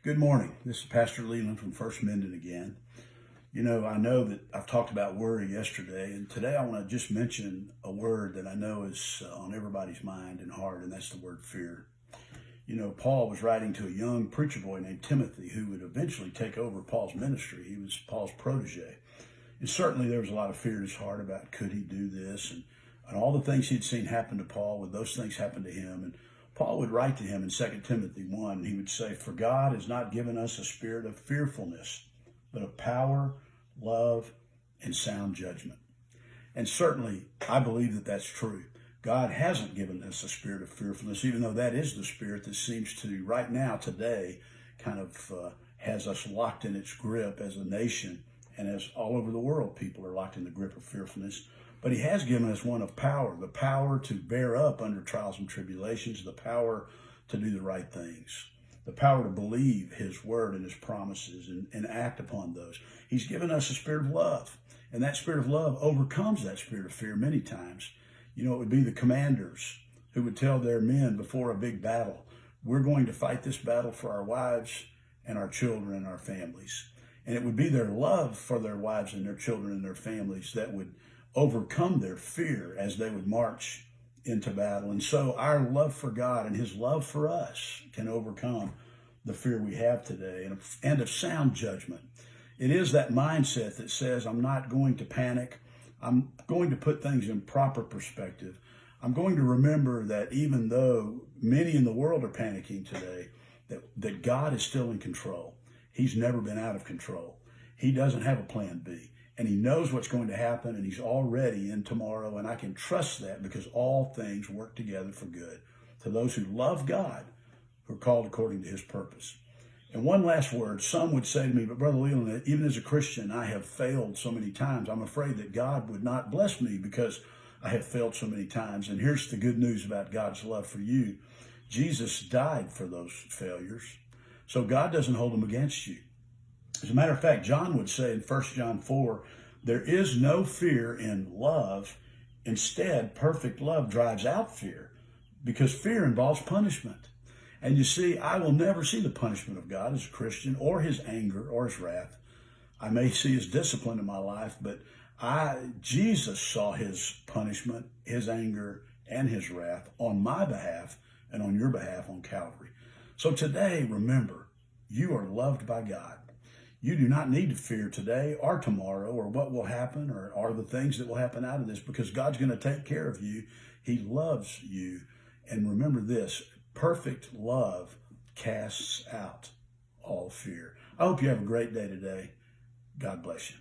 Good morning. This is Pastor Leland from First Minden again. I know that I've talked about worry yesterday, and today I want to just mention a word that I know is on everybody's mind and heart, and that's the word fear. Paul was writing to a young preacher boy named Timothy who would eventually take over Paul's ministry. He was Paul's protege. And certainly there was a lot of fear in his heart about could he do this, and all the things he'd seen happen to Paul, would those things happen to him? And Paul would write to him in 2 Timothy 1, and he would say, "For God has not given us a spirit of fearfulness, but of power, love, and sound judgment." And certainly, I believe that that's true. God hasn't given us a spirit of fearfulness, even though that is the spirit that seems to, right now, today, kind of has us locked in its grip as a nation, and as all over the world, people are locked in the grip of fearfulness. But he has given us one of power, the power to bear up under trials and tribulations, the power to do the right things, the power to believe his word and his promises and act upon those. He's given us a spirit of love, and that spirit of love overcomes that spirit of fear many times. It would be the commanders who would tell their men before a big battle, we're going to fight this battle for our wives and our children and our families. And it would be their love for their wives and their children and their families that would overcome their fear as they would march into battle. And so our love for God and his love for us can overcome the fear we have today, and of sound judgment. It is that mindset that says, I'm not going to panic. I'm going to put things in proper perspective. I'm going to remember that even though many in the world are panicking today, that God is still in control. He's never been out of control. He doesn't have a plan B. And he knows what's going to happen, and he's already in tomorrow. And I can trust that because all things work together for good to those who love God, who are called according to his purpose. And one last word. Some would say to me, but Brother Leland, even as a Christian, I have failed so many times. I'm afraid that God would not bless me because I have failed so many times. And here's the good news about God's love for you. Jesus died for those failures. So God doesn't hold them against you. As a matter of fact, John would say in 1 John 4, there is no fear in love. Instead, perfect love drives out fear, because fear involves punishment. And you see, I will never see the punishment of God as a Christian, or his anger, or his wrath. I may see his discipline in my life, but Jesus saw his punishment, his anger, and his wrath on my behalf and on your behalf on Calvary. So today, remember, you are loved by God. You do not need to fear today or tomorrow or what will happen or the things that will happen out of this, because God's going to take care of you. He loves you. And remember this, perfect love casts out all fear. I hope you have a great day today. God bless you.